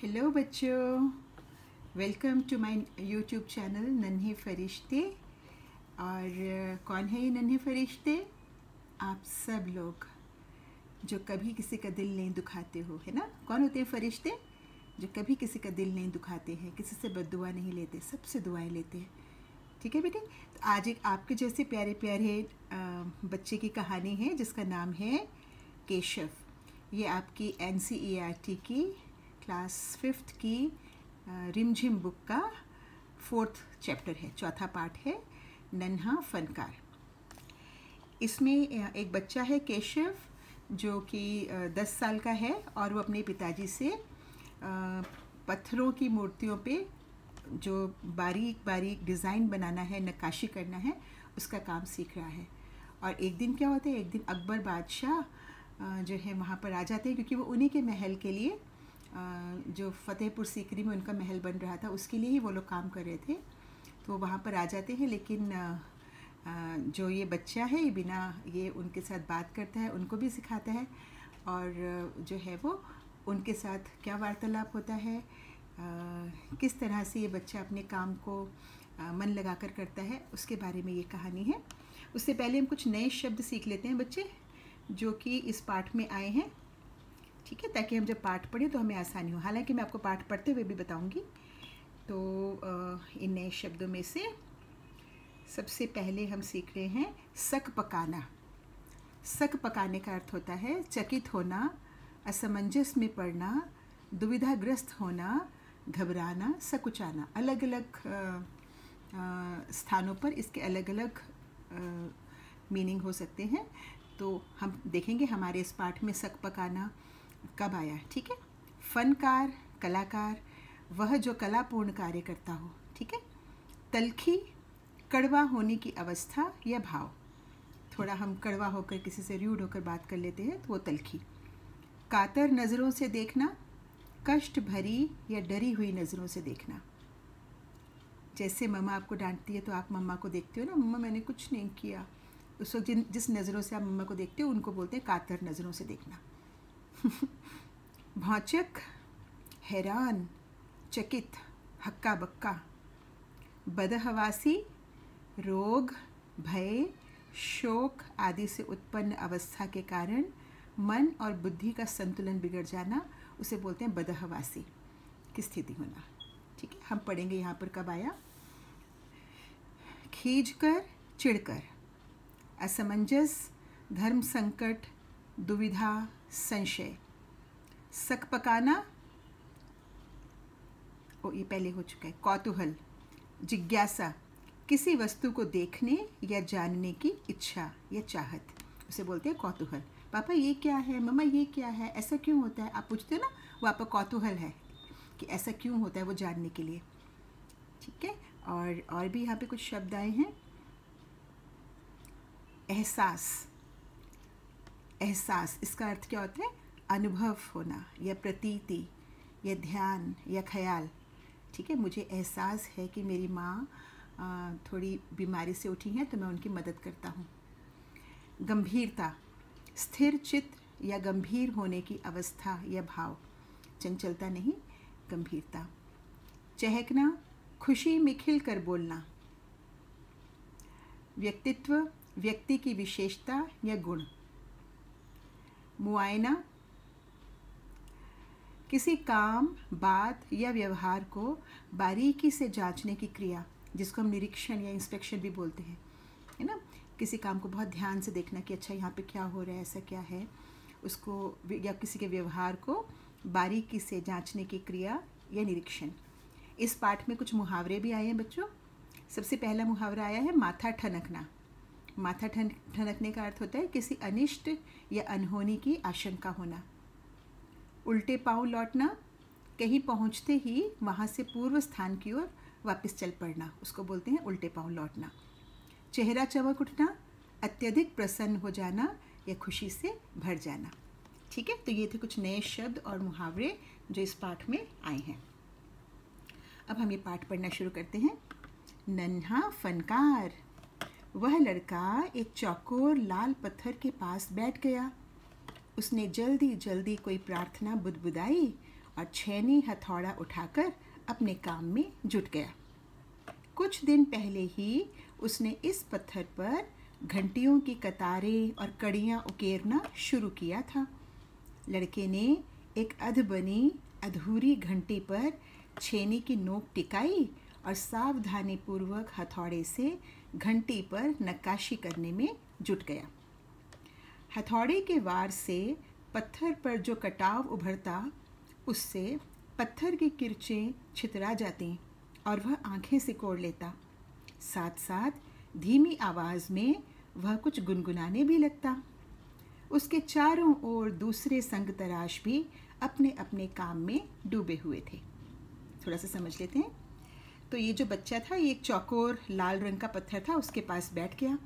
Hello बच्चों, welcome to my YouTube channel नन्हे फरिश्ते। और कौन है ये नन्हे फरिश्ते? आप सब लोग जो कभी किसी का दिल नहीं दुखाते हो, है ना। कौन होते हैं फरिश्ते? जो कभी किसी का दिल नहीं दुखाते हैं, किसी से बद्दुआ नहीं लेते, सबसे दुआएं लेते हैं। ठीक है बेटे। तो आज एक आपके जैसे प्यारे प्यारे बच्चे की कहानी है जिसका नाम है केशव। ये आपकी NCERT की क्लास 5th की रिमझिम बुक का 4th चैप्टर है, चौथा पार्ट है नन्हा फनकार। इसमें एक बच्चा है केशव जो कि 10 साल का है और वो अपने पिताजी से पत्थरों की मूर्तियों पे जो बारीक बारीक डिज़ाइन बनाना है, नक्काशी करना है, उसका काम सीख रहा है। और एक दिन क्या होता है, एक दिन अकबर बादशाह जो है वहाँ पर आ जाते हैं, क्योंकि वो उन्हीं के महल के लिए जो फतेहपुर सीकरी में उनका महल बन रहा था उसके लिए ही वो लोग काम कर रहे थे। तो वो वहाँ पर आ जाते हैं, लेकिन जो ये बच्चा है ये बिना ये उनके साथ बात करता है, उनको भी सिखाता है। और जो है वो उनके साथ क्या वार्तालाप होता है, किस तरह से ये बच्चा अपने काम को मन लगाकर करता है, उसके बारे में ये कहानी है। उससे पहले हम कुछ नए शब्द सीख लेते हैं बच्चे, जो कि इस पाठ में आए हैं। ठीक है, ताकि हम जब पाठ पढ़ें तो हमें आसानी हो। हालांकि मैं आपको पाठ पढ़ते हुए भी बताऊंगी। तो इन नए शब्दों में से सबसे पहले हम सीख रहे हैं सक पकाना। सक पकाने का अर्थ होता है चकित होना, असमंजस में पड़ना, दुविधाग्रस्त होना, घबराना, सकुचाना। अलग अलग स्थानों पर इसके अलग अलग मीनिंग हो सकते हैं। तो हम देखेंगे हमारे इस पाठ में सक पकाना कब आया। ठीक है। फनकार, कलाकार, वह जो कलापूर्ण कार्य करता हो। ठीक है। तलखी, कड़वा होने की अवस्था या भाव। थोड़ा हम कड़वा होकर किसी से रूड होकर बात कर लेते हैं तो वो तलखी। कातर नज़रों से देखना, कष्ट भरी या डरी हुई नज़रों से देखना। जैसे मम्मा आपको डांटती है तो आप मम्मा को देखते हो ना, मम्मा मैंने कुछ नहीं किया। उस वक्त जिस नज़रों से आप मम्मा को देखते हो उनको बोलते हैं कातर नज़रों से देखना। भौचक, हैरान, चकित, हक्का बक्का। बदहवासी, रोग, भय, शोक आदि से उत्पन्न अवस्था के कारण मन और बुद्धि का संतुलन बिगड़ जाना, उसे बोलते हैं बदहवासी की स्थिति होना। ठीक है, हम पढ़ेंगे यहाँ पर कब आया। खींचकर, चिढ़कर, असमंजस, धर्म संकट, दुविधा, संशय। सक पकाना, ये पहले हो चुका है। कौतूहल, जिज्ञासा, किसी वस्तु को देखने या जानने की इच्छा या चाहत, उसे बोलते हैं कौतूहल। पापा ये क्या है, मम्मा ये क्या है, ऐसा क्यों होता है, आप पूछते हो ना, वो आपका कौतूहल है कि ऐसा क्यों होता है, वो जानने के लिए। ठीक है। और भी यहाँ पे कुछ शब्द आए हैं। एहसास, एहसास इसका अर्थ क्या होता है? अनुभव होना या प्रतीति या ध्यान या ख्याल। ठीक है, मुझे एहसास है कि मेरी माँ थोड़ी बीमारी से उठी हैं तो मैं उनकी मदद करता हूँ। गंभीरता, स्थिर चित्त या गंभीर होने की अवस्था या भाव, चंचलता नहीं, गंभीरता। चहकना, खुशी में खिल कर बोलना। व्यक्तित्व, व्यक्ति की विशेषता या गुण। मुआयना, किसी काम, बात या व्यवहार को बारीकी से जांचने की क्रिया, जिसको हम निरीक्षण या इंस्पेक्शन भी बोलते हैं, है ना। किसी काम को बहुत ध्यान से देखना कि अच्छा यहाँ पे क्या हो रहा है, ऐसा क्या है, उसको, या किसी के व्यवहार को बारीकी से जांचने की क्रिया या निरीक्षण। इस पाठ में कुछ मुहावरे भी आए हैं बच्चों। सबसे पहला मुहावरा आया है माथा ठनकना। माथा ठनकने का अर्थ होता है किसी अनिष्ट या अनहोनी की आशंका होना। उल्टे पांव लौटना, कहीं पहुंचते ही वहां से पूर्व स्थान की ओर वापस चल पड़ना, उसको बोलते हैं उल्टे पांव लौटना। चेहरा चमक उठना, अत्यधिक प्रसन्न हो जाना या खुशी से भर जाना। ठीक है, तो ये थे कुछ नए शब्द और मुहावरे जो इस पाठ में आए हैं। अब हम ये पाठ पढ़ना शुरू करते हैं। नन्हा फनकार। वह लड़का एक चौकोर लाल पत्थर के पास बैठ गया। उसने जल्दी जल्दी कोई प्रार्थना बुदबुदाई और छेनी हथौड़ा उठाकर अपने काम में जुट गया। कुछ दिन पहले ही उसने इस पत्थर पर घंटियों की कतारें और कड़ियाँ उकेरना शुरू किया था। लड़के ने एक अधबनी अधूरी घंटी पर छेनी की नोक टिकाई और सावधानीपूर्वक हथौड़े से घंटी पर नक्काशी करने में जुट गया। हथौड़े के वार से पत्थर पर जो कटाव उभरता, उससे पत्थर की किरचें छितरा जाती और वह आंखें सिकोड़ लेता। साथ साथ धीमी आवाज़ में वह कुछ गुनगुनाने भी लगता। उसके चारों ओर दूसरे संग तराश भी अपने अपने काम में डूबे हुए थे। थोड़ा सा समझ लेते हैं। तो ये जो बच्चा था, ये एक चौकोर लाल रंग का पत्थर था, उसके पास बैठ गया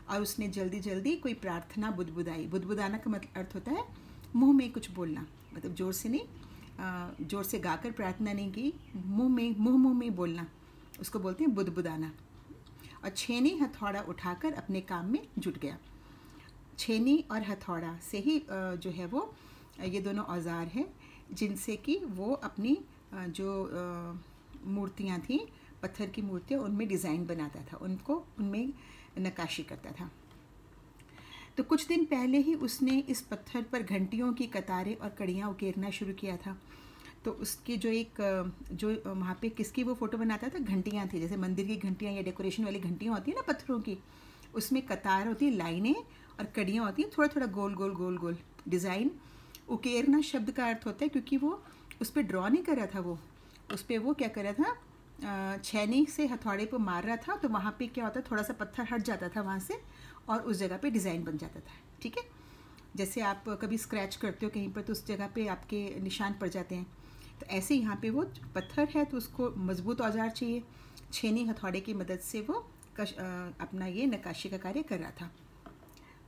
और उसने जल्दी जल्दी कोई प्रार्थना बुदबुदाई। बुदबुदाना का मतलब अर्थ होता है मुंह में कुछ बोलना, मतलब जोर से नहीं, जोर से गाकर प्रार्थना नहीं की, मुंह में बोलना, उसको बोलते हैं बुदबुदाना। और छेनी हथौड़ा उठाकर अपने काम में जुट गया। छेनी और हथौड़ा से ही जो है वो ये दोनों औजार हैं जिनसे कि वो अपनी जो मूर्तियाँ थीं, पत्थर की मूर्तियाँ, उनमें डिज़ाइन बनाता था, उनको उनमें नक्काशी करता था। तो कुछ दिन पहले ही उसने इस पत्थर पर घंटियों की कतारें और कड़ियाँ उकेरना शुरू किया था। तो उसकी जो वहाँ पे किसकी वो फ़ोटो बनाता था, घंटियाँ थी, जैसे मंदिर की घंटियाँ या डेकोरेशन वाली घंटियाँ होती हैं ना पत्थरों की, उसमें कतार होती है, लाइनें, और कड़ियाँ होती हैं, थोड़ा थोड़ा गोल गोल गोल गोल डिज़ाइन। उकेरना शब्द का अर्थ होता है, क्योंकि वो उस पर ड्रॉ नहीं कर रहा था, वो उस पर वो क्या कर रहा था, छेनी से हथौड़े पर मार रहा था, तो वहाँ पे क्या होता है, थोड़ा सा पत्थर हट जाता था वहाँ से और उस जगह पे डिज़ाइन बन जाता था। ठीक है, जैसे आप कभी स्क्रैच करते हो कहीं पर तो उस जगह पे आपके निशान पड़ जाते हैं, तो ऐसे यहाँ पे वो पत्थर है तो उसको मजबूत औजार चाहिए। छेनी हथौड़े की मदद से वो अपना ये नक्काशी का कार्य कर रहा था।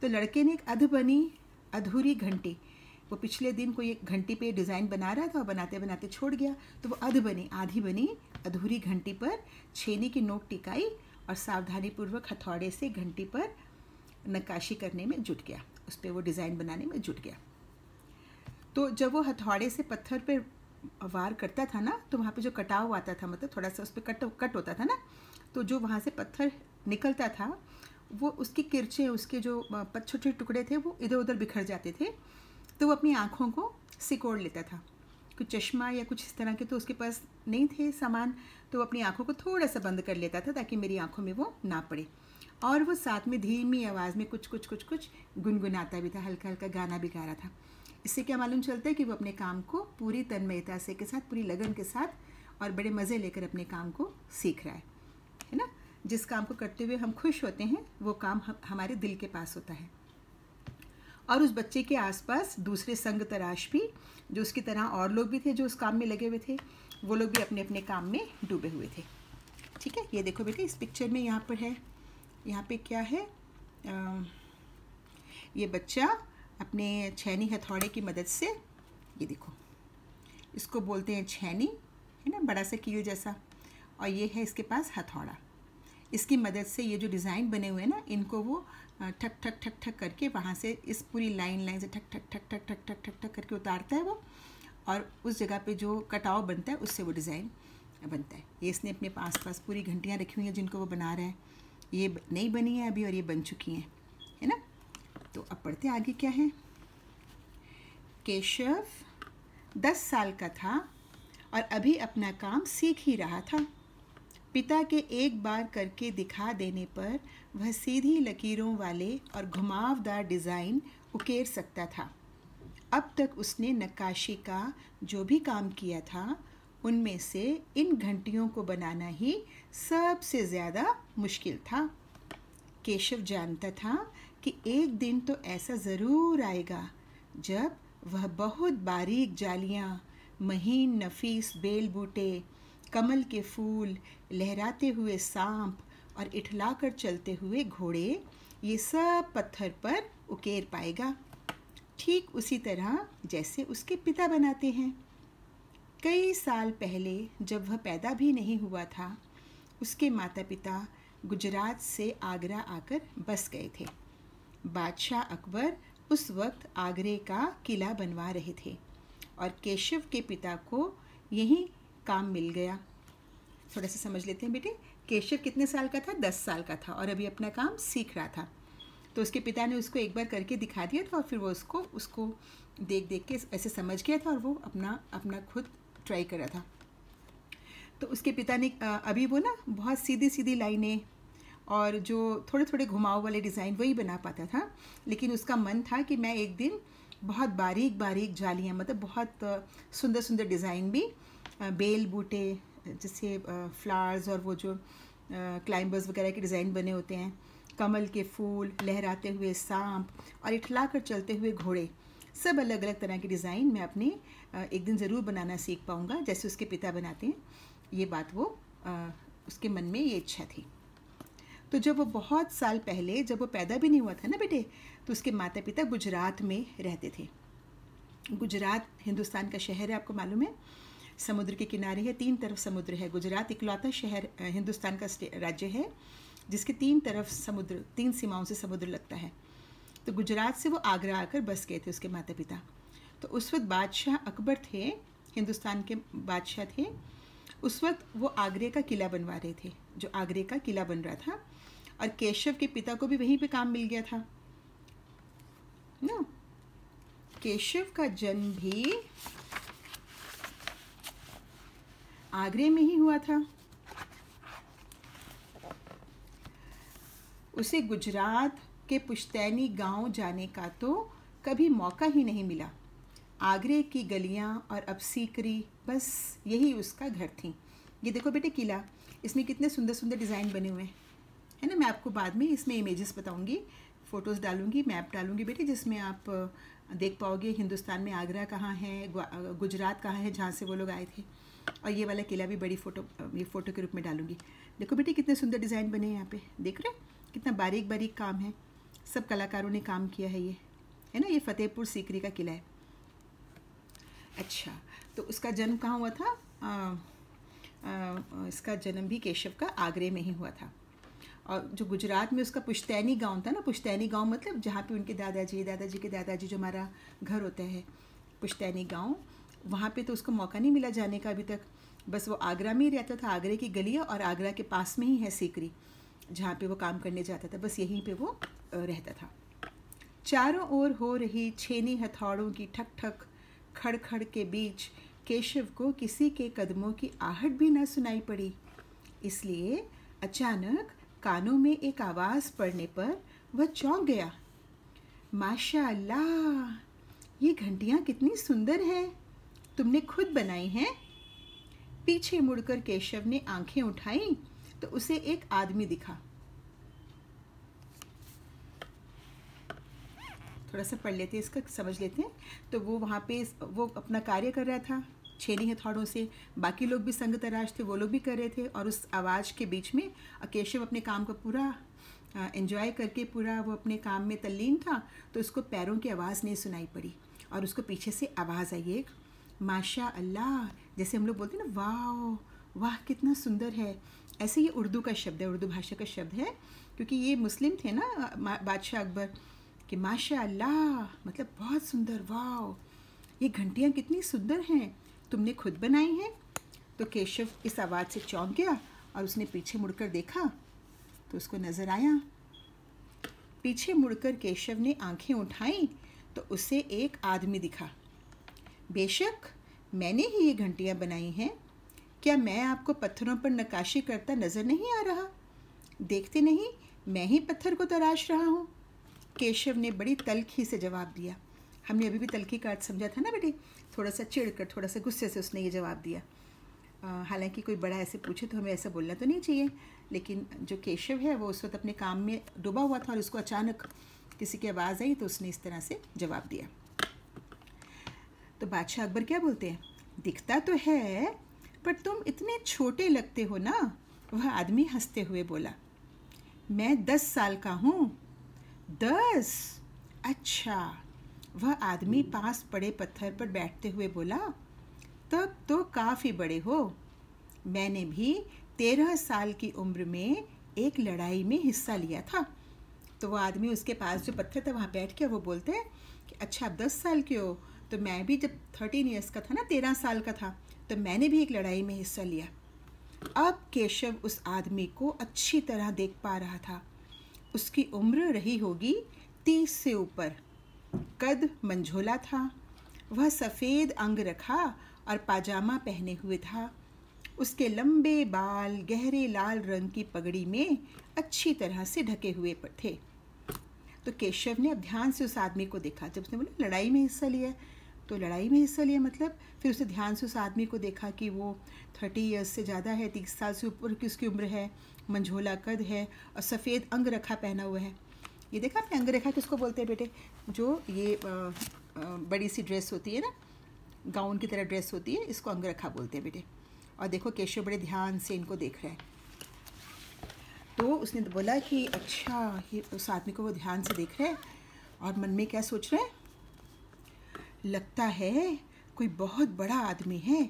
तो लड़के ने एक अधबनी अधूरी घंटी, वो पिछले दिन कोई एक घंटी पे डिज़ाइन बना रहा था और बनाते बनाते छोड़ गया, तो वो आधी बनी अधूरी घंटी पर छेनी की नोक टिकाई और सावधानीपूर्वक हथौड़े से घंटी पर नक्काशी करने में जुट गया, उस पर वो डिज़ाइन बनाने में जुट गया। तो जब वो हथौड़े से पत्थर पर वार करता था ना, तो वहाँ पे जो कटाव आता था, मतलब थोड़ा सा उस पर कट होता था ना, तो जो वहाँ से पत्थर निकलता था, वो उसकी किरचें, उसके जो छोटे छोटे टुकड़े थे, वो इधर उधर बिखर जाते थे। तो वो अपनी आँखों को सिकोड़ लेता था। कुछ चश्मा या कुछ इस तरह के तो उसके पास नहीं थे सामान, तो वो अपनी आँखों को थोड़ा सा बंद कर लेता था ताकि मेरी आँखों में वो ना पड़े। और वो साथ में धीमी आवाज़ में कुछ गुनगुनाता भी था, हल्का हल्का गाना भी गा रहा था। इससे क्या मालूम चलता है कि वो अपने काम को पूरी तन्मयता से के साथ, पूरी लगन के साथ और बड़े मज़े लेकर अपने काम को सीख रहा है ना। जिस काम को करते हुए हम खुश होते हैं, वो काम हमारे दिल के पास होता है। और उस बच्चे के आसपास दूसरे संग तराश भी, जो उसकी तरह और लोग भी थे जो उस काम में लगे हुए थे, वो लोग भी अपने अपने काम में डूबे हुए थे। ठीक है, ये देखो बेटे, इस पिक्चर में यहाँ पर है, यहाँ पे क्या है, ये बच्चा अपने छेनी हथौड़े की मदद से, ये देखो, इसको बोलते हैं छेनी, है ना, बड़ा सा कील जैसा, और ये है इसके पास हथौड़ा। इसकी मदद से ये जो डिज़ाइन बने हुए हैं ना, इनको वो ठक ठक ठक ठक करके वहाँ से इस पूरी लाइन से ठक ठक ठक ठक ठक ठक ठक ठक करके उतारता है वो, और उस जगह पे जो कटाव बनता है उससे वो डिज़ाइन बनता है। ये इसने अपने पास पूरी घंटियाँ रखी हुई हैं जिनको वो बना रहा है। ये नई बनी है अभी और ये बन चुकी हैं, है ना। तो अब पढ़ते आगे क्या है। केशव 10 साल का था और अभी अपना काम सीख ही रहा था। पिता के एक बार करके दिखा देने पर वह सीधी लकीरों वाले और घुमावदार डिज़ाइन उकेर सकता था। अब तक उसने नक्काशी का जो भी काम किया था, उनमें से इन घंटियों को बनाना ही सबसे ज़्यादा मुश्किल था। केशव जानता था कि एक दिन तो ऐसा ज़रूर आएगा जब वह बहुत बारीक जालियाँ, महीन नफीस बेल बूटे, कमल के फूल, लहराते हुए सांप और इठलाकर चलते हुए घोड़े, ये सब पत्थर पर उकेर पाएगा, ठीक उसी तरह जैसे उसके पिता बनाते हैं। कई साल पहले जब वह पैदा भी नहीं हुआ था, उसके माता पिता गुजरात से आगरा आकर बस गए थे। बादशाह अकबर उस वक्त आगरे का किला बनवा रहे थे और केशव के पिता को यही काम मिल गया। थोड़ा सा समझ लेते हैं बेटे। केशव कितने साल का था? 10 साल का था और अभी अपना काम सीख रहा था। तो उसके पिता ने उसको एक बार करके दिखा दिया था और फिर वो उसको देख देख के ऐसे समझ गया था और वो अपना खुद ट्राई कर रहा था। तो उसके पिता ने अभी वो ना बहुत सीधी सीधी लाइनें और जो थोड़े थोड़े घुमाव वाले डिज़ाइन वही बना पाता था, लेकिन उसका मन था कि मैं एक दिन बहुत बारीक बारीक जालियाँ, मतलब बहुत सुंदर सुंदर डिज़ाइन भी, बेल बूटे जैसे फ्लावर्स और वो जो क्लाइंबर्स वगैरह के डिज़ाइन बने होते हैं, कमल के फूल, लहराते हुए सांप और इठला कर चलते हुए घोड़े, सब अलग अलग तरह के डिज़ाइन मैं अपने एक दिन ज़रूर बनाना सीख पाऊँगा जैसे उसके पिता बनाते हैं। ये बात वो उसके मन में ये इच्छा थी। तो जब वो बहुत साल पहले, जब वो पैदा भी नहीं हुआ था ना बेटे, तो उसके माता पिता गुजरात में रहते थे। गुजरात हिंदुस्तान का शहर है, आपको मालूम है, समुद्र के किनारे है, 3 तरफ समुद्र है। गुजरात इकलौता शहर हिंदुस्तान का राज्य है जिसके 3 तरफ समुद्र, 3 सीमाओं से समुद्र लगता है। तो गुजरात से वो आगरा आकर बस गए थे उसके माता पिता। तो उस वक्त बादशाह अकबर थे, हिंदुस्तान के बादशाह थे। उस वक्त वो आगरे का किला बनवा रहे थे, जो आगरे का किला बन रहा था, और केशव के पिता को भी वहीं पे काम मिल गया था ना। केशव का जन्म भी आगरे में ही हुआ था। उसे गुजरात के पुश्तैनी गांव जाने का तो कभी मौका ही नहीं मिला। आगरे की गलियां और अब सीकरी, बस यही उसका घर थी। ये देखो बेटे किला, इसमें कितने सुंदर सुंदर डिज़ाइन बने हुए हैं, है ना। मैं आपको बाद में इसमें इमेजेस बताऊंगी, फ़ोटोज़ डालूंगी, मैप डालूंगी बेटे, जिसमें आप देख पाओगे हिंदुस्तान में आगरा कहाँ है, गुजरात कहाँ है जहाँ से वो लोग आए थे। और ये वाला किला भी बड़ी ये फ़ोटो के रूप में डालूंगी। देखो बेटे कितने सुंदर डिज़ाइन बने हैं यहाँ पे, देख रहे हैं कितना बारीक बारीक काम है, सब कलाकारों ने काम किया है ये, है ना। ये फतेहपुर सीकरी का किला है। अच्छा, तो उसका जन्म कहाँ हुआ था? इसका जन्म भी केशव का आगरे में ही हुआ था। और जो गुजरात में उसका पुश्तैनी गांव था ना, पुश्तैनी गांव मतलब जहाँ पे उनके दादाजी के दादाजी जो हमारा घर होता है, पुश्तैनी गांव, वहाँ पे तो उसको मौका नहीं मिला जाने का अभी तक। बस वो आगरा में ही रहता था, आगरे की गलियाँ, और आगरा के पास में ही है सीकरी जहाँ पे वो काम करने जाता था, बस यहीं पे वो रहता था। चारों ओर हो रही छेनी हथौड़ों की ठक ठक खड़ खड़ के बीच केशव को किसी के कदमों की आहट भी न सुनाई पड़ी। इसलिए अचानक कानों में एक आवाज़ पड़ने पर वह चौंक गया। माशाअल्लाह, ये घंटियाँ कितनी सुंदर हैं, तुमने खुद बनाई हैं? पीछे मुड़कर केशव ने आंखें उठाई तो उसे एक आदमी दिखा। थोड़ा सा पढ़ लेते हैं, इसका समझ लेते हैं। तो वो वहाँ पे वो अपना कार्य कर रहा था छेनी हथौड़ों से, बाकी लोग भी संग तराश थे, वो लोग भी कर रहे थे, और उस आवाज़ के बीच में केशव अपने काम को पूरा एंजॉय करके पूरा वो अपने काम में तल्लीन था। तो उसको पैरों की आवाज़ नहीं सुनाई पड़ी और उसको पीछे से आवाज़ आई एक, माशा अल्लाह, जैसे हम लोग बोलते हैं ना, वाह वाह कितना सुंदर है। ऐसे ये उर्दू का शब्द है, उर्दू भाषा का शब्द है, क्योंकि ये मुस्लिम थे ना बादशाह अकबर, कि माशा अल्लाह मतलब बहुत सुंदर, वाह ये घंटियाँ कितनी सुंदर हैं, तुमने खुद बनाई हैं? तो केशव इस आवाज़ से चौंक गया और उसने पीछे मुड़कर देखा तो उसको नज़र आया। पीछे मुड़कर केशव ने आंखें उठाईं तो उसे एक आदमी दिखा। बेशक मैंने ही ये घंटियाँ बनाई हैं, क्या मैं आपको पत्थरों पर नक्काशी करता नज़र नहीं आ रहा? देखते नहीं मैं ही पत्थर को तराश रहा हूँ। केशव ने बड़ी तल्खी से जवाब दिया। हमने अभी भी तल्खी का अर्थ समझा था ना बेटे, थोड़ा सा चिढ़कर, थोड़ा सा गुस्से से उसने ये जवाब दिया। हालांकि कोई बड़ा ऐसे पूछे तो हमें ऐसा बोलना तो नहीं चाहिए, लेकिन जो केशव है वो उस वक्त अपने काम में डूबा हुआ था और उसको अचानक किसी की आवाज़ आई तो उसने इस तरह से जवाब दिया। तो बादशाह अकबर क्या बोलते हैं, दिखता तो है पर तुम इतने छोटे लगते हो ना। वह आदमी हंसते हुए बोला, मैं 10 साल का हूँ। 10? अच्छा। वह आदमी पास पड़े पत्थर पर बैठते हुए बोला, तब तो काफ़ी बड़े हो। मैंने भी 13 साल की उम्र में एक लड़ाई में हिस्सा लिया था। तो वो आदमी उसके पास जो पत्थर था वहाँ बैठ के वो बोलते हैं कि अच्छा आप 10 साल के हो, तो मैं भी जब 13 ईयर्स का था ना, 13 साल का था, तो मैंने भी एक लड़ाई में हिस्सा लिया। अब केशव उस आदमी को अच्छी तरह देख पा रहा था। उसकी उम्र रही होगी 30 से ऊपर। कद मंझोला था। वह सफ़ेद अंग रखा और पाजामा पहने हुए था। उसके लंबे बाल गहरे लाल रंग की पगड़ी में अच्छी तरह से ढके हुए थे। तो केशव ने अब ध्यान से उस आदमी को देखा। जब उसने बोला लड़ाई में हिस्सा लिया, तो लड़ाई में हिस्सा लिया मतलब फिर उसने ध्यान से उस आदमी को देखा कि वो 30 ईयर्स से ज़्यादा है, 30 साल से ऊपर की उसकी उम्र है, मंझोला कद है और सफ़ेद अंग रखा पहना हुआ है। ये देखा आपने, अंग रेखा किसको बोलते हैं बेटे? जो ये बड़ी सी ड्रेस होती है ना, गाउन की तरह ड्रेस होती है, इसको अंग रेखा बोलते हैं बेटे। और देखो केशव बड़े ध्यान से इनको देख रहा है। तो उसने बोला कि अच्छा, ये उस आदमी को वो ध्यान से देख रहा है और मन में क्या सोच रहा है, लगता है कोई बहुत बड़ा आदमी है।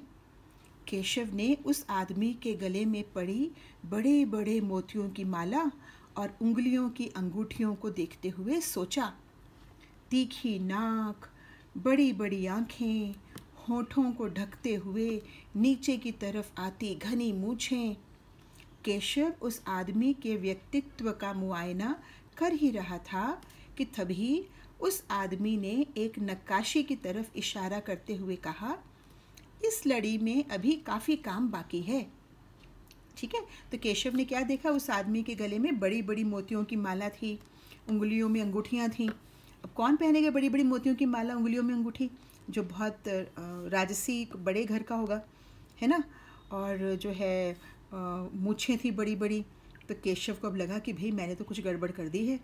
केशव ने उस आदमी के गले में पड़ी बड़े बड़े मोतियों की माला और उंगलियों की अंगूठियों को देखते हुए सोचा। तीखी नाक, बड़ी बड़ी आँखें, होठों को ढकते हुए नीचे की तरफ आती घनी मूछें। केशव उस आदमी के व्यक्तित्व का मुआयना कर ही रहा था कि तभी उस आदमी ने एक नक्काशी की तरफ इशारा करते हुए कहा, इस लड़ी में अभी काफ़ी काम बाकी है। ठीक है, तो केशव ने क्या देखा, उस आदमी के गले में बड़ी बड़ी मोतियों की माला थी, उंगलियों में अंगूठियाँ थीं। अब कौन पहनेगा बड़ी बड़ी मोतियों की माला, उंगलियों में अंगूठी? जो बहुत राजसी बड़े घर का होगा, है ना। और जो है मूछें थी बड़ी बड़ी। तो केशव को अब लगा कि भाई मैंने तो कुछ गड़बड़ कर दी है,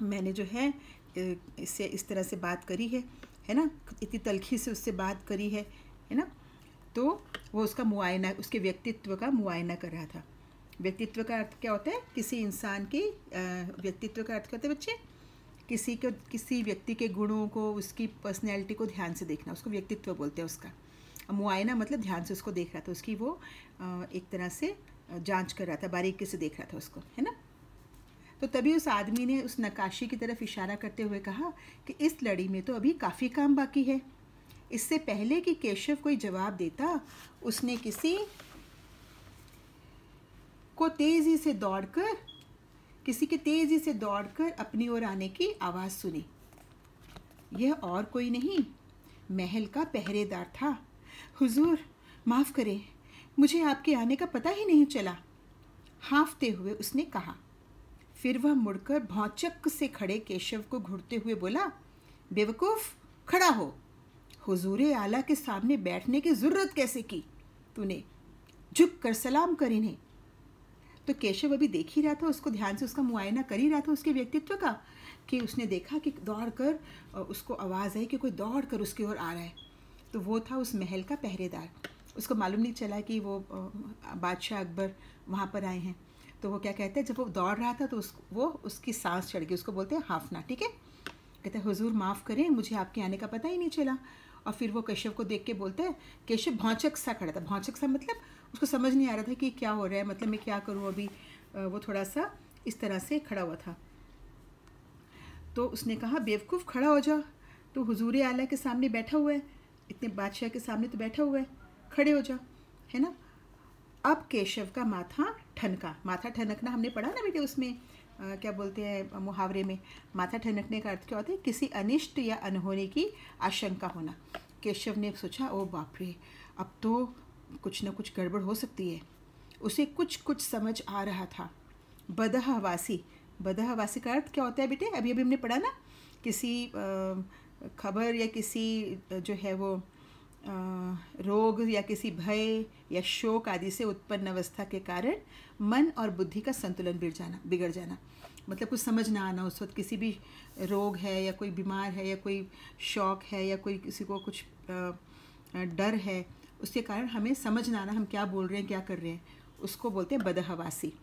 मैंने जो है इससे इस तरह से बात करी है ना, इतनी तलखी से उससे बात करी है ना। तो वो उसका मुआयना, उसके व्यक्तित्व का मुआयना कर रहा था। व्यक्तित्व का अर्थ क्या होता है? किसी इंसान के व्यक्तित्व का अर्थ क्या होता है बच्चे? किसी व्यक्ति के गुणों को, उसकी पर्सनैलिटी को ध्यान से देखना, उसको व्यक्तित्व बोलते हैं उसका। मुआयना मतलब ध्यान से उसको देख रहा था, उसकी वो एक तरह से जांच कर रहा था, बारीकी से देख रहा था उसको, है ना। तो तभी उस आदमी ने उस नक्काशी की तरफ इशारा करते हुए कहा कि इस लड़ी में तो अभी काफ़ी काम बाकी है। इससे पहले कि केशव कोई जवाब देता, उसने किसी के तेज़ी से दौड़कर अपनी ओर आने की आवाज़ सुनी। यह और कोई नहीं, महल का पहरेदार था। हुजूर, माफ़ करें, मुझे आपके आने का पता ही नहीं चला, हाँफते हुए उसने कहा। फिर वह मुड़कर भौचक्क से खड़े केशव को घूरते हुए बोला, बेवकूफ़, खड़ा हो। हुजूरे आला के सामने बैठने की ज़रूरत कैसे की तूने? झुक कर सलाम कर इन्हें। तो केशव अभी देख ही रहा था, उसको ध्यान से उसका मुआयना कर ही रहा था उसके व्यक्तित्व का, कि उसने देखा कि दौड़कर उसको आवाज़ आई कि कोई दौड़ कर उसकी ओर आ रहा है। तो वो था उस महल का पहरेदार। उसको मालूम नहीं चला कि वो बादशाह अकबर वहाँ पर आए हैं। तो वो क्या कहते हैं, जब वो दौड़ रहा था तो वो उसकी सांस चढ़ गई, उसको बोलते हैं हाफना। ठीक है, कहते हैं हुजूर माफ़ करें, मुझे आपके आने का पता ही नहीं चला। और फिर वो केशव को देख के बोलता है, केशव भौचक सा खड़ा था। भौचक सा मतलब उसको समझ नहीं आ रहा था कि क्या हो रहा है, मतलब मैं क्या करूँ अभी। वो थोड़ा सा इस तरह से खड़ा हुआ था। तो उसने कहा, बेवकूफ़, खड़ा हो जा, तो हुजूर आला के सामने बैठा हुआ है, इतने बादशाह के सामने तो बैठा हुआ है, खड़े हो जा, है ना। अब केशव का माथा ठनका। माथा ठनकना हमने पढ़ा ना बेटे, उसमें क्या बोलते हैं मुहावरे में, माथा ठनकने का अर्थ क्या होता है? किसी अनिष्ट या अनहोनी की आशंका होना। केशव ने सोचा, ओ बाप रे, अब तो कुछ न कुछ गड़बड़ हो सकती है। उसे कुछ कुछ समझ आ रहा था। बदहवासी, बदहवासी का अर्थ क्या होता है बेटे? अभी हमने पढ़ा ना, किसी खबर या किसी जो है वो रोग या किसी भय या शोक आदि से उत्पन्न अवस्था के कारण मन और बुद्धि का संतुलन बिगड़ जाना। मतलब कुछ समझ ना आना उस वक्त, किसी भी रोग है या कोई बीमार है या कोई शौक है या कोई किसी को कुछ डर है, उसके कारण हमें समझ ना आना हम क्या बोल रहे हैं, क्या कर रहे हैं, उसको बोलते हैं बदहवासी।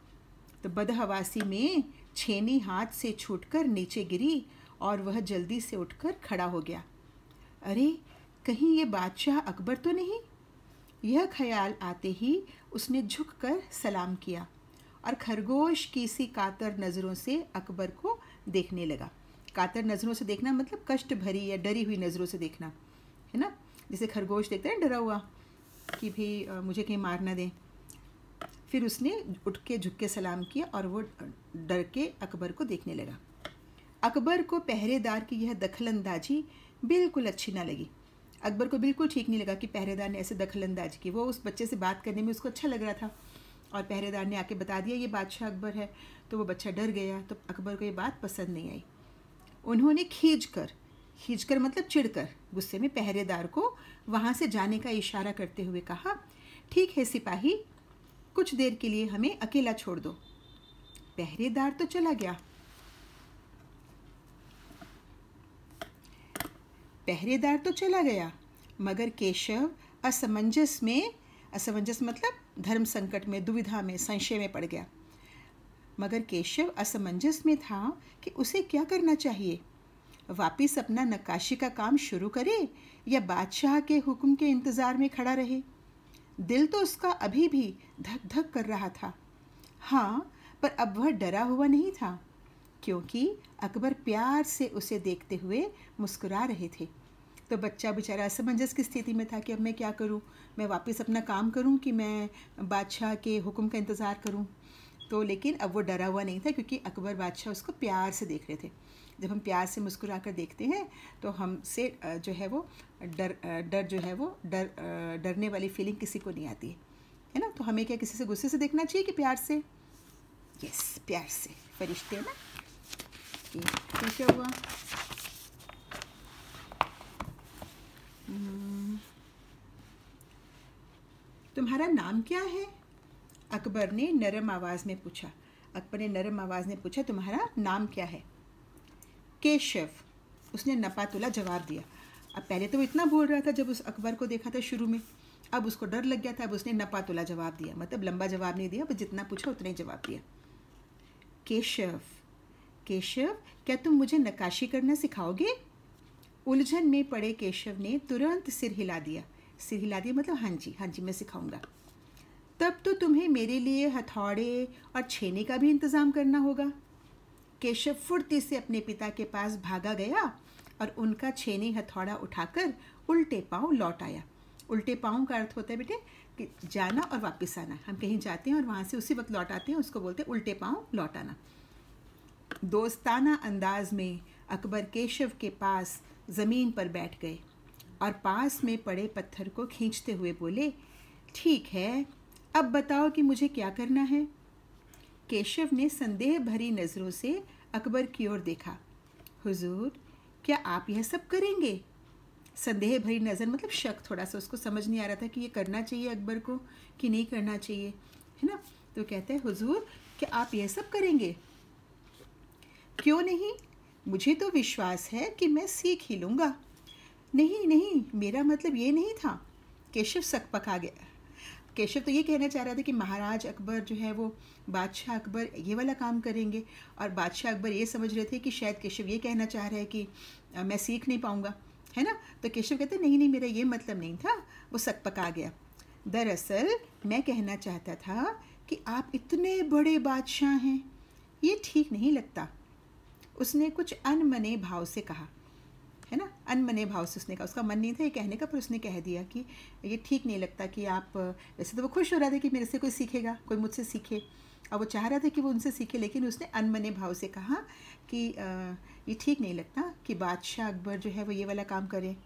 तो बदहवासी में छेनी हाथ से छूटकर नीचे गिरी और वह जल्दी से उठकर खड़ा हो गया। अरे, कहीं ये बादशाह अकबर तो नहीं? यह ख्याल आते ही उसने झुककर सलाम किया और खरगोश की सी कातर नज़रों से अकबर को देखने लगा। कातर नज़रों से देखना मतलब कष्ट भरी या डरी हुई नज़रों से देखना, है ना। जैसे खरगोश देखते हैं डरा हुआ कि भी मुझे कहीं मार ना दें। फिर उसने उठ के झुक के सलाम किया और वो डर के अकबर को देखने लगा। अकबर को पहरेदार की यह दखलंदाजी बिल्कुल अच्छी ना लगी। अकबर को बिल्कुल ठीक नहीं लगा कि पहरेदार ने ऐसे दखलंदाजी की। वो उस बच्चे से बात करने में उसको अच्छा लग रहा था और पहरेदार ने आके बता दिया ये बादशाह अकबर है, तो वो बच्चा डर गया। तो अकबर को ये बात पसंद नहीं आई। उन्होंने खींचकर मतलब चिढ़कर गुस्से में पहरेदार को वहाँ से जाने का इशारा करते हुए कहा, ठीक है सिपाही, कुछ देर के लिए हमें अकेला छोड़ दो। पहरेदार तो चला गया। मगर केशव असमंजस मतलब धर्म संकट में, दुविधा में, संशय में पड़ गया। मगर केशव असमंजस में था कि उसे क्या करना चाहिए, वापिस अपना नक्काशी का काम शुरू करे या बादशाह के हुक्म के इंतज़ार में खड़ा रहे। दिल तो उसका अभी भी धक धक कर रहा था। हाँ, पर अब वह डरा हुआ नहीं था, क्योंकि अकबर प्यार से उसे देखते हुए मुस्कुरा रहे थे। तो बच्चा बेचारा असमंजस की स्थिति में था कि अब मैं क्या करूं, मैं वापस अपना काम करूं कि मैं बादशाह के हुक्म का इंतज़ार करूं। तो लेकिन अब वो डरा हुआ नहीं था, क्योंकि अकबर बादशाह उसको प्यार से देख रहे थे। जब हम प्यार से मुस्कुरा कर देखते हैं तो हमसे जो है वो डरने वाली फीलिंग किसी को नहीं आती है ना। तो हमें क्या किसी से गुस्से से देखना चाहिए कि प्यार से? यस, प्यार से। फरिश्ते ना, क्या हुआ? तुम्हारा नाम क्या है? अकबर ने नरम आवाज़ में पूछा। तुम्हारा नाम क्या है? केशव, उसने नपातुला जवाब दिया। अब पहले तो वो इतना बोल रहा था जब उस अकबर को देखा था शुरू में, अब उसको डर लग गया था। अब उसने नपातुला जवाब दिया, मतलब लंबा जवाब नहीं दिया, बस जितना पूछा उतना ही जवाब दिया। केशव, क्या तुम मुझे नक्काशी करना सिखाओगे? उलझन में पड़े केशव ने तुरंत सिर हिला दिया मतलब हाँ जी मैं सिखाऊंगा। तब तो तुम्हें मेरे लिए हथौड़े और छेने का भी इंतज़ाम करना होगा। केशव फुर्ती से अपने पिता के पास भागा गया और उनका छेनी हथौड़ा उठाकर उल्टे पांव लौट आया। उल्टे पांव का अर्थ होता है बेटे कि जाना और वापस आना। हम कहीं जाते हैं और वहाँ से उसी वक्त लौट आते हैं, उसको बोलते हैं उल्टे पांव लौट आना। दोस्ताना अंदाज में अकबर केशव के पास ज़मीन पर बैठ गए और पास में पड़े पत्थर को खींचते हुए बोले, ठीक है, अब बताओ कि मुझे क्या करना है। केशव ने संदेह भरी नज़रों से अकबर की ओर देखा। हुजूर, क्या आप यह सब करेंगे? संदेह भरी नज़र मतलब शक, थोड़ा सा उसको समझ नहीं आ रहा था कि ये करना चाहिए अकबर को कि नहीं करना चाहिए, है ना। तो कहते हैं, हुजूर, क्या आप यह सब करेंगे? क्यों नहीं, मुझे तो विश्वास है कि मैं सीख ही लूँगा। नहीं, मेरा मतलब ये नहीं था। केशव सकपका गया। केशव तो ये कहना चाह रहा था कि महाराज अकबर जो है वो बादशाह अकबर ये वाला काम करेंगे, और बादशाह अकबर ये समझ रहे थे कि शायद केशव ये कहना चाह रहा है कि मैं सीख नहीं पाऊँगा, है ना। तो केशव कहते नहीं, मेरा ये मतलब नहीं था। वो सकपका गया। दरअसल मैं कहना चाहता था कि आप इतने बड़े बादशाह हैं, ये ठीक नहीं लगता। उसने कुछ अनमने भाव से कहा, है ना, अनमने भाव से उसने कहा। उसका मन नहीं था ये कहने का, पर उसने कह दिया कि ये ठीक नहीं लगता कि आप, वैसे तो वो खुश हो रहा था कि मेरे से कोई सीखेगा, कोई मुझसे सीखे, और वो चाह रहा था कि वो उनसे सीखे, लेकिन उसने अनमने भाव से कहा कि ये ठीक नहीं लगता कि बादशाह अकबर जो है वो ये वाला काम करें।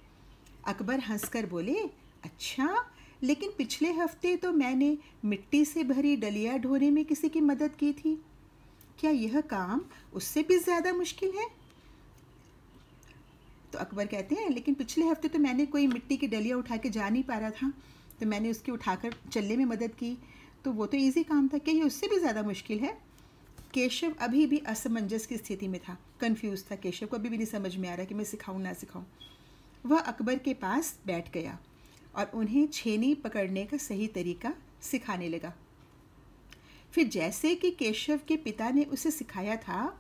अकबर हंसकर बोले, अच्छा, लेकिन पिछले हफ्ते तो मैंने मिट्टी से भरी डलिया ढोने में किसी की मदद की थी। क्या यह काम उससे भी ज़्यादा मुश्किल है? तो अकबर कहते हैं, लेकिन पिछले हफ्ते तो मैंने कोई मिट्टी की डलिया उठा के जा नहीं पा रहा था, तो मैंने उसकी उठाकर चलने में मदद की, तो वो तो इजी काम था। क्या ये उससे भी ज़्यादा मुश्किल है? केशव अभी भी असमंजस की स्थिति में था, कंफ्यूज था। केशव को अभी भी नहीं समझ में आ रहा कि मैं सिखाऊं ना सिखाऊं। वह अकबर के पास बैठ गया और उन्हें छेनी पकड़ने का सही तरीका सिखाने लगा। फिर जैसे कि केशव के पिता ने उसे सिखाया था,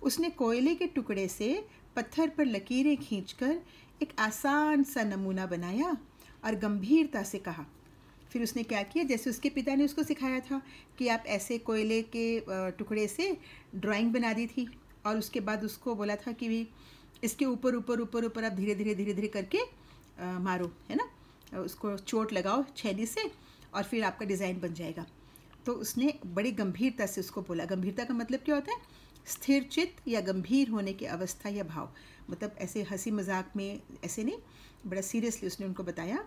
उसने कोयले के टुकड़े से पत्थर पर लकीरें खींचकर एक आसान सा नमूना बनाया और गंभीरता से कहा। फिर उसने क्या किया, जैसे उसके पिता ने उसको सिखाया था कि आप ऐसे कोयले के टुकड़े से ड्राइंग बना दी थी, और उसके बाद उसको बोला था कि भी इसके ऊपर ऊपर ऊपर ऊपर आप धीरे धीरे धीरे धीरे करके मारो, है ना, उसको चोट लगाओ छेनी से और फिर आपका डिज़ाइन बन जाएगा। तो उसने बड़ी गंभीरता से उसको बोला। गंभीरता का मतलब क्या होता है? स्थिर चित्त या गंभीर होने की अवस्था या भाव, मतलब ऐसे हंसी मजाक में ऐसे नहीं, बड़ा सीरियसली उसने उनको बताया,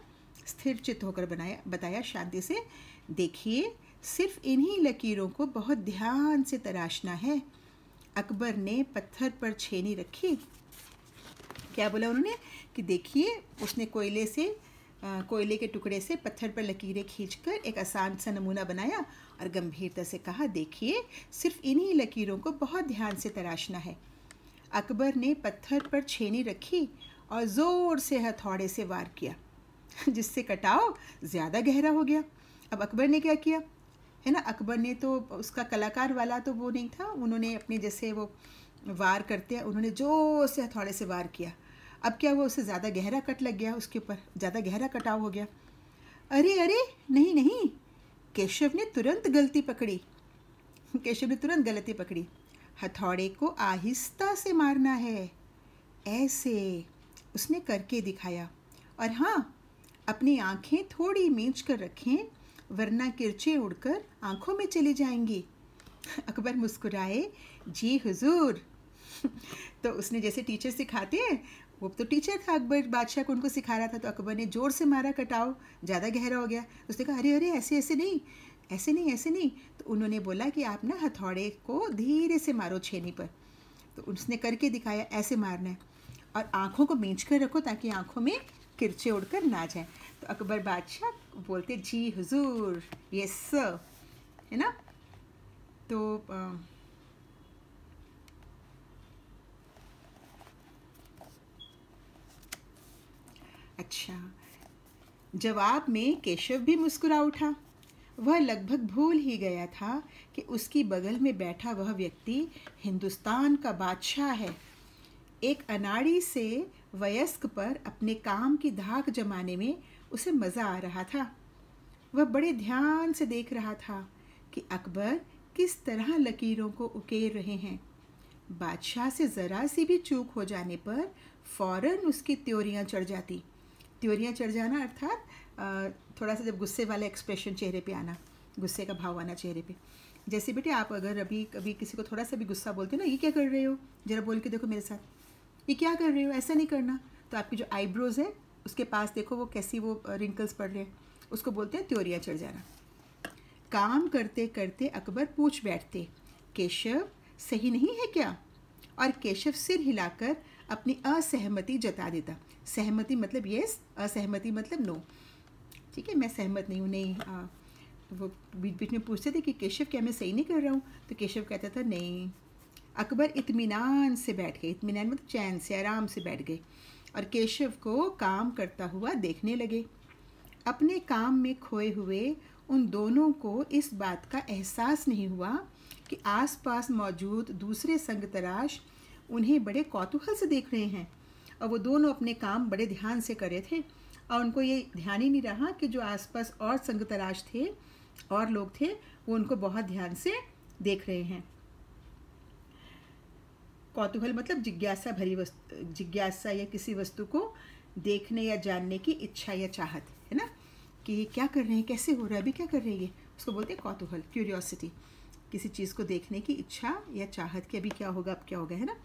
स्थिर चित्त होकर बताया शांति से। देखिए, सिर्फ इन्हीं लकीरों को बहुत ध्यान से तराशना है। अकबर ने पत्थर पर छेनी रखी। क्या बोला उन्होंने कि देखिए, उसने कोयले के टुकड़े से पत्थर पर लकीरें खींचकर एक आसान सा नमूना बनाया और गंभीरता से कहा, देखिए, सिर्फ इन्हीं लकीरों को बहुत ध्यान से तराशना है। अकबर ने पत्थर पर छेनी रखी और ज़ोर से हथौड़े से वार किया, जिससे कटाव ज़्यादा गहरा हो गया। अब अकबर ने क्या किया, है ना, अकबर ने तो उसका कलाकार वाला तो वो नहीं था, उन्होंने अपने जैसे वो वार करते हैं, उन्होंने जोर से हथौड़े से वार किया। अब क्या हुआ, उससे ज़्यादा गहरा कट लग गया, उसके ऊपर ज़्यादा गहरा कटाव हो गया। अरे अरे, नहीं नहीं, केशव ने तुरंत गलती पकड़ी। हथौड़े को आहिस्ता से मारना है, ऐसे उसने करके दिखाया। और हाँ, अपनी आंखें थोड़ी मींच कर रखें, वरना किरचें उड़कर आंखों में चली जाएंगी। अकबर मुस्कुराए, जी हुजूर। तो उसने जैसे टीचर सिखाते हैं, वो तो टीचर था अकबर बादशाह को, उनको सिखा रहा था। तो अकबर ने ज़ोर से मारा, कटाव ज़्यादा गहरा हो गया। उसने कहा, अरे अरे, ऐसे नहीं। तो उन्होंने बोला कि आप ना हथौड़े को धीरे से मारो छेनी पर। तो उसने करके दिखाया, ऐसे मारना है और आँखों को मींच कर रखो ताकि आँखों में किरचे उड़कर ना जाए। तो अकबर बादशाह बोलते, जी हुजूर, यस सर, है ना। तो अच्छा, जवाब में केशव भी मुस्कुरा उठा। वह लगभग भूल ही गया था कि उसकी बगल में बैठा वह व्यक्ति हिंदुस्तान का बादशाह है। एक अनाड़ी से वयस्क पर अपने काम की धाक जमाने में उसे मज़ा आ रहा था। वह बड़े ध्यान से देख रहा था कि अकबर किस तरह लकीरों को उकेर रहे हैं। बादशाह से ज़रा सी भी चूक हो जाने पर फ़ौरन उसकी त्योरियां चढ़ जाती। त्योरियां चढ़ जाना अर्थात थोड़ा सा जब गुस्से वाला एक्सप्रेशन चेहरे पे आना, गुस्से का भाव आना चेहरे पे। जैसे बेटे आप अगर अभी कभी किसी को थोड़ा सा भी गुस्सा बोलते हो ना, ये क्या कर रहे हो, ज़रा बोल के देखो मेरे साथ, ये क्या कर रहे हो, ऐसा नहीं करना। तो आपकी जो आईब्रोज़ है उसके पास देखो वो कैसी वो रिंकल्स पड़ रहे हैं, उसको बोलते हैं त्योरियां चढ़ जाना। काम करते करते अकबर पूछ बैठते, केशव सही नहीं है क्या? और केशव सिर हिलाकर अपनी असहमति जता देता। सहमति मतलब यस, असहमति मतलब नो। ठीक है, मैं सहमत नहीं हूँ, नहीं। वो बीच बीच में पूछते थे कि केशव क्या मैं सही नहीं कर रहा हूँ? तो केशव कहता था नहीं। अकबर इत्मीनान से बैठ गए, इत्मीनान मतलब चैन से, आराम से बैठ गए और केशव को काम करता हुआ देखने लगे। अपने काम में खोए हुए उन दोनों को इस बात का एहसास नहीं हुआ कि आसपास मौजूद दूसरे संग तराश उन्हें बड़े कौतूहल से देख रहे हैं। और वो दोनों अपने काम बड़े ध्यान से कर रहे थे और उनको ये ध्यान ही नहीं रहा कि जो आसपास और संग तराश थे और लोग थे, वो उनको बहुत ध्यान से देख रहे हैं। कौतूहल मतलब जिज्ञासा भरी वस्तु, जिज्ञासा या किसी वस्तु को देखने या जानने की इच्छा या चाहत, है ना, कि ये क्या कर रहे हैं, कैसे हो रहा है, अभी क्या कर रहे हैं, उसको बोलते हैं कौतूहल, क्यूरियोसिटी। किसी चीज़ को देखने की इच्छा या चाहत कि अभी क्या होगा, अब क्या होगा, है ना।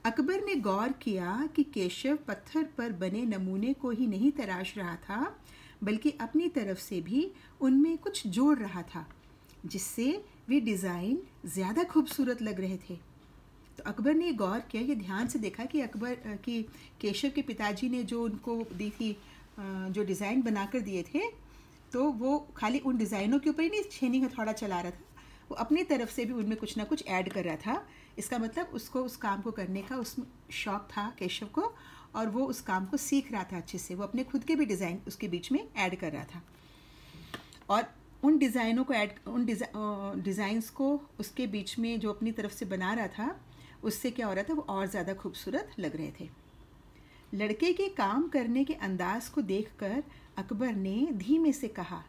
अकबर ने गौर किया कि केशव पत्थर पर बने नमूने को ही नहीं तराश रहा था, बल्कि अपनी तरफ से भी उनमें कुछ जोड़ रहा था, जिससे वे डिज़ाइन ज़्यादा खूबसूरत लग रहे थे। तो अकबर ने गौर किया, ये ध्यान से देखा कि केशव के पिताजी ने जो उनको दी थी, जो डिज़ाइन बनाकर दिए थे, तो वो खाली उन डिज़ाइनों के ऊपर ही नहीं छेनी हथौड़ा चला रहा था, वो अपनी तरफ से भी उनमें कुछ ना कुछ ऐड कर रहा था। इसका मतलब उसको उस काम को करने का उसमें शौक़ था केशव को, और वो उस काम को सीख रहा था अच्छे से। वो अपने खुद के भी डिज़ाइन उसके बीच में ऐड कर रहा था और उन डिज़ाइनों को उन डिज़ाइंस को उसके बीच में जो अपनी तरफ से बना रहा था, उससे क्या हो रहा था, वो और ज़्यादा खूबसूरत लग रहे थे। लड़के के काम करने के अंदाज को देखकर अकबर ने धीमे से कहा,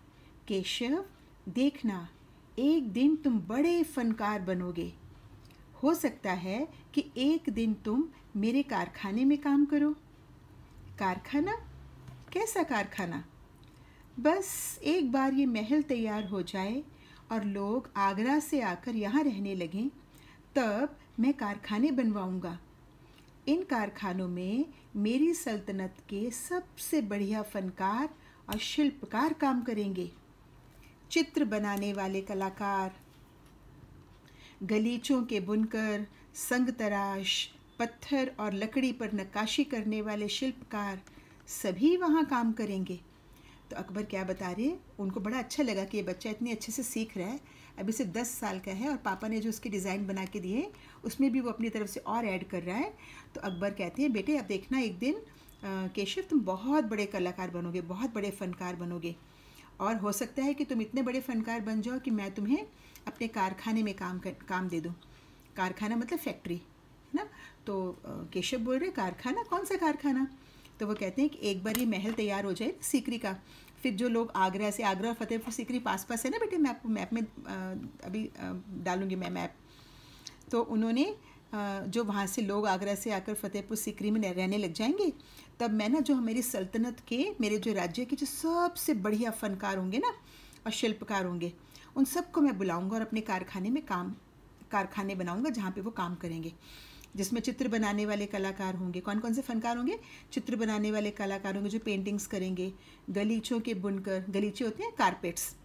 केशव देखना, एक दिन तुम बड़े फनकार बनोगे। हो सकता है कि एक दिन तुम मेरे कारखाने में काम करो। कारखाना? कैसा कारखाना? बस एक बार ये महल तैयार हो जाए और लोग आगरा से आकर यहाँ रहने लगें, तब मैं कारखाने बनवाऊँगा। इन कारखानों में मेरी सल्तनत के सबसे बढ़िया फनकार और शिल्पकार काम करेंगे। चित्र बनाने वाले कलाकार, गलीचों के बुनकर, संग तराश, पत्थर और लकड़ी पर नक्काशी करने वाले शिल्पकार सभी वहाँ काम करेंगे। तो अकबर क्या बता रहे, उनको बड़ा अच्छा लगा कि ये बच्चा इतने अच्छे से सीख रहा है। अभी सिर्फ 10 साल का है और पापा ने जो उसके डिज़ाइन बना के दिए उसमें भी वो अपनी तरफ से और ऐड कर रहा है। तो अकबर कहते हैं, बेटे अब देखना एक दिन केशव तुम बहुत बड़े कलाकार बनोगे, बहुत बड़े फ़नकार बनोगे, और हो सकता है कि तुम इतने बड़े फ़नकार बन जाओ कि मैं तुम्हें अपने कारखाने में काम दे दूँ। कारखाना मतलब फैक्ट्री, है ना। तो केशव बोल रहे कारखाना? कौन सा कारखाना? तो वो कहते हैं कि एक बार ये महल तैयार हो जाए सीकरी का, फिर जो लोग आगरा और फतेहपुर सीकरी पास है ना बेटे, मैं आपको मैप में अभी डालूँगी मैं मैप। तो उन्होंने जो वहाँ से लोग आगरा से आकर फतेहपुर सीकरी में रहने लग जाएंगे, तब मैं ना जो मेरी सल्तनत के, मेरे जो राज्य के जो सबसे बढ़िया फ़नकार होंगे ना और शिल्पकार होंगे, उन सबको मैं बुलाऊंगा और अपने कारखाने बनाऊंगा जहाँ पे वो काम करेंगे, जिसमें चित्र बनाने वाले कलाकार होंगे। कौन कौन से फ़नकार होंगे? चित्र बनाने वाले कलाकार होंगे जो पेंटिंग्स करेंगे, गलीचों के बुनकर, गलीचे होते हैं कारपेट्स,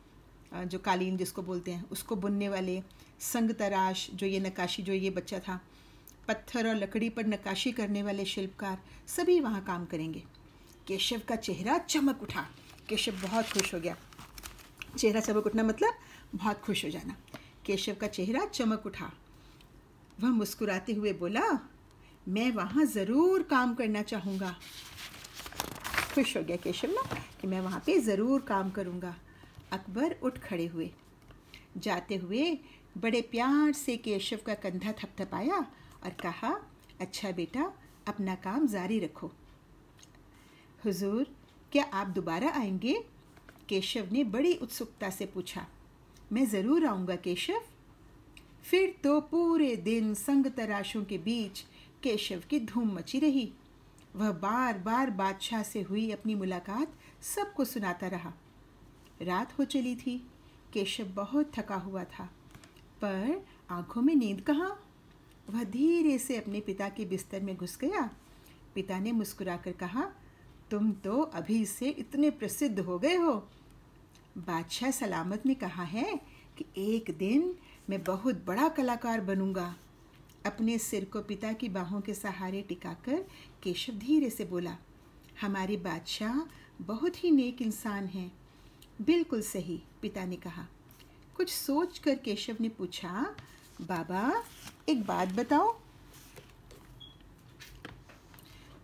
जो कालीन जिसको बोलते हैं, उसको बुनने वाले, संग तराश जो ये नक्काशी, जो ये बच्चा था, पत्थर और लकड़ी पर नक्काशी करने वाले शिल्पकार सभी वहाँ काम करेंगे। केशव का चेहरा चमक उठा। केशव बहुत खुश हो गया। चेहरा चमक उठना मतलब बहुत खुश हो जाना। केशव का चेहरा चमक उठा। वह मुस्कुराते हुए बोला, मैं वहाँ ज़रूर काम करना चाहूँगा। खुश हो गया केशव ना कि मैं वहाँ पे ज़रूर काम करूँगा। अकबर उठ खड़े हुए। जाते हुए बड़े प्यार से केशव का कंधा थपथपाया और कहा, अच्छा बेटा, अपना काम जारी रखो। हुजूर, क्या आप दोबारा आएंगे? केशव ने बड़ी उत्सुकता से पूछा। मैं ज़रूर आऊँगा केशव। फिर तो पूरे दिन संग तराशों के बीच केशव की धूम मची रही। वह बार बार बादशाह से हुई अपनी मुलाकात सबको सुनाता रहा। रात हो चली थी। केशव बहुत थका हुआ था, पर आंखों में नींद कहाँ। वह धीरे से अपने पिता के बिस्तर में घुस गया। पिता ने मुस्कुराकर कहा, तुम तो अभी से इतने प्रसिद्ध हो गए हो। बादशाह सलामत ने कहा है कि एक दिन मैं बहुत बड़ा कलाकार बनूंगा। अपने सिर को पिता की बाहों के सहारे टिकाकर केशव धीरे से बोला, हमारे बादशाह बहुत ही नेक इंसान हैं। बिल्कुल सही, पिता ने कहा। कुछ सोचकर केशव ने पूछा, बाबा एक बात बताओ।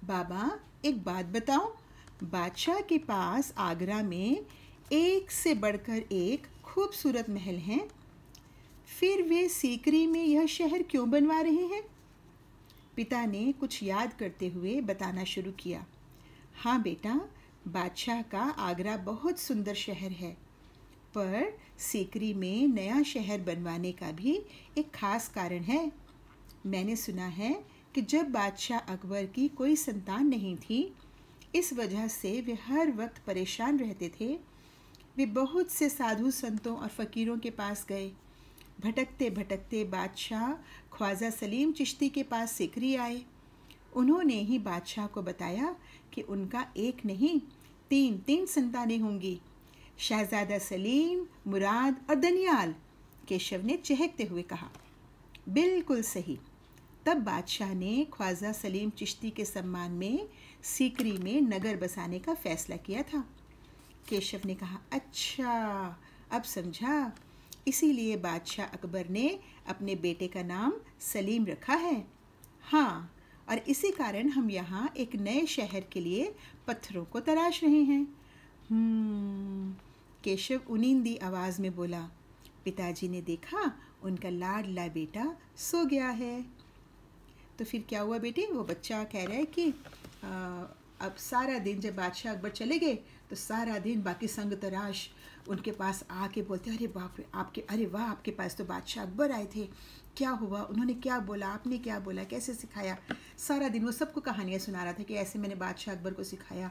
बाबा एक बात बताओ, बादशाह के पास आगरा में एक से बढ़कर एक खूबसूरत महल हैं, फिर वे सीकरी में यह शहर क्यों बनवा रहे हैं? पिता ने कुछ याद करते हुए बताना शुरू किया। हाँ बेटा, बादशाह का आगरा बहुत सुंदर शहर है, पर सीकरी में नया शहर बनवाने का भी एक खास कारण है। मैंने सुना है कि जब बादशाह अकबर की कोई संतान नहीं थी, इस वजह से वे हर वक्त परेशान रहते थे। वे बहुत से साधु संतों और फ़कीरों के पास गए। भटकते भटकते बादशाह ख्वाजा सलीम चिश्ती के पास सीकरी आए। उन्होंने ही बादशाह को बताया कि उनका एक नहीं, तीन संतानें होंगी, शहजादा सलीम, मुराद और दनियाल। केशव ने चहकते हुए कहा। बिल्कुल सही। तब बादशाह ने ख्वाजा सलीम चिश्ती के सम्मान में सीकरी में नगर बसाने का फैसला किया था। केशव ने कहा, अच्छा अब समझा, इसीलिए बादशाह अकबर ने अपने बेटे का नाम सलीम रखा है। हाँ, और इसी कारण हम यहाँ एक नए शहर के लिए पत्थरों को तराश रहे हैं। केशव उनींदी आवाज़ में बोला। पिताजी ने देखा उनका लाडला बेटा सो गया है। तो फिर क्या हुआ बेटे? वो बच्चा कह रहा है कि अब सारा दिन जब बादशाह अकबर चले गए तो सारा दिन बाकी संग तराश उनके पास आके बोलते, अरे बाप रे, आपके, अरे वाह, आपके पास तो बादशाह अकबर आए थे, क्या हुआ, उन्होंने क्या बोला, आपने क्या बोला, कैसे सिखाया। सारा दिन वो सबको कहानियाँ सुना रहा था कि ऐसे मैंने बादशाह अकबर को सिखाया।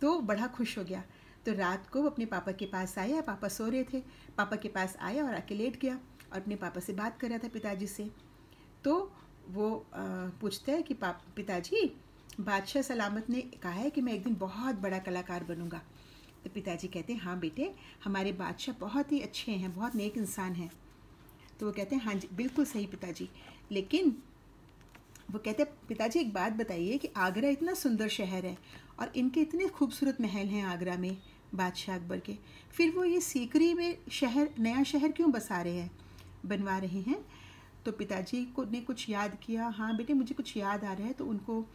तो बड़ा खुश हो गया। तो रात को वो अपने पापा के पास आया, पापा सो रहे थे, पापा के पास आया और आके लेट गया और अपने पापा से बात कर रहा था, पिताजी से। तो वो पूछता है कि पिताजी, बादशाह सलामत ने कहा है कि मैं एक दिन बहुत बड़ा कलाकार बनूंगा। तो पिताजी कहते हैं, हाँ बेटे, हमारे बादशाह बहुत ही अच्छे हैं, बहुत नेक इंसान हैं। तो वो कहते हैं, हाँ जी बिल्कुल सही पिताजी, लेकिन वो कहते हैं, पिताजी एक बात बताइए कि आगरा इतना सुंदर शहर है और इनके इतने खूबसूरत महल हैं आगरा में बादशाह अकबर के, फिर वो ये सीकरी में नया शहर क्यों बनवा रहे हैं। तो पिताजी को ने कुछ याद किया, हाँ बेटे मुझे कुछ याद आ रहा है। तो उनको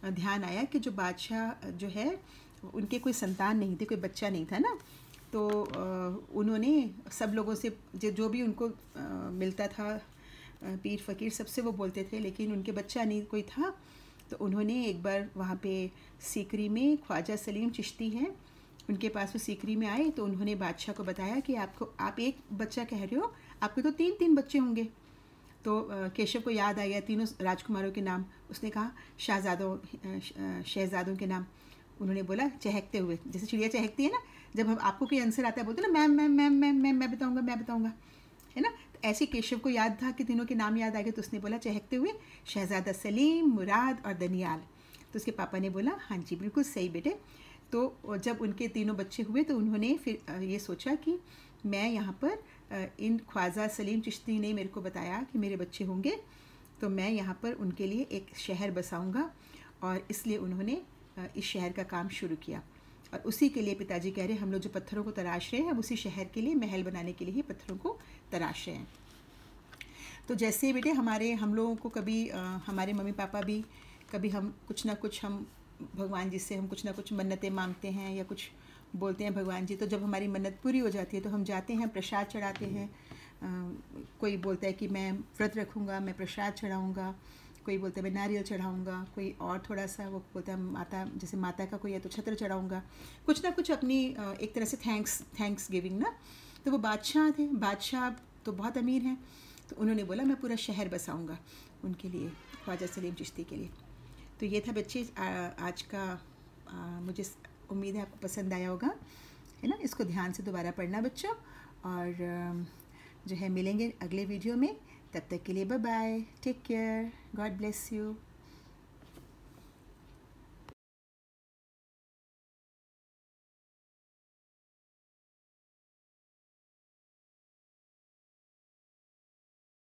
ध्यान आया कि जो बादशाह जो है उनके कोई संतान नहीं थे, कोई बच्चा नहीं था ना। तो उन्होंने सब लोगों से जो भी उनको मिलता था, पीर फ़कीर, सबसे वो बोलते थे, लेकिन उनके बच्चा नहीं कोई था। तो उन्होंने एक बार वहाँ पे सीकरी में ख्वाजा सलीम चिश्ती हैं, उनके पास वो सीकरी में आए। तो उन्होंने बादशाह को बताया कि आप एक बच्चा कह रहे हो, आपके तो 3 बच्चे होंगे। तो केशव को याद आ गया तीनों राजकुमारों के नाम। उसने कहा शहजादों के नाम। उन्होंने बोला चहकते हुए, जैसे चिड़िया चहकती है ना, जब हम आपको कोई आंसर आता है बोलते ना ma'am ma'am ma'am ma'am ma'am मैं बताऊंगा, है ना। तो ऐसे केशव को याद था कि तीनों के नाम याद आ गए। तो उसने बोला चहकते हुए, शहजादा सलीम, मुराद और दनियाल। तो उसके पापा ने बोला, हाँ जी बिल्कुल सही बेटे। तो जब उनके तीनों बच्चे हुए तो उन्होंने फिर ये सोचा कि मैं यहाँ पर इन ख्वाजा सलीम चिश्ती ने मेरे को बताया कि मेरे बच्चे होंगे, तो मैं यहाँ पर उनके लिए एक शहर बसाऊंगा। और इसलिए उन्होंने इस शहर का काम शुरू किया। और उसी के लिए पिताजी कह रहे हैं, हम लोग जो पत्थरों को तराश रहे हैं, अब उसी शहर के लिए, महल बनाने के लिए ही पत्थरों को तराश रहे हैं। तो जैसे बेटे हम लोगों को कभी हमारे मम्मी पापा भी कभी हम कुछ ना कुछ हम भगवान जी से हम कुछ ना कुछ मन्नतें मांगते हैं या कुछ बोलते हैं भगवान जी, तो जब हमारी मन्नत पूरी हो जाती है तो हम जाते हैं, प्रसाद चढ़ाते हैं। कोई बोलता है कि मैं व्रत रखूँगा, मैं प्रसाद चढ़ाऊँगा, कोई बोलता है मैं नारियल चढ़ाऊँगा, कोई और थोड़ा सा वो बोलता है माता, जैसे माता का कोई है तो छत्र चढ़ाऊँगा, कुछ ना कुछ अपनी एक तरह से थैंक्स गिविंग ना। तो वो बादशाह थे, बादशाह तो बहुत अमीर हैं, तो उन्होंने बोला मैं पूरा शहर बसाऊँगा उनके लिए, ख्वाजा सलीम चिश्ती के लिए। तो ये था बच्चे आज का, मुझे उम्मीद है आपको पसंद आया होगा, है ना। इसको ध्यान से दोबारा पढ़ना बच्चों, और जो है मिलेंगे अगले वीडियो में। तब तक के लिए bye bye, take care, God bless you.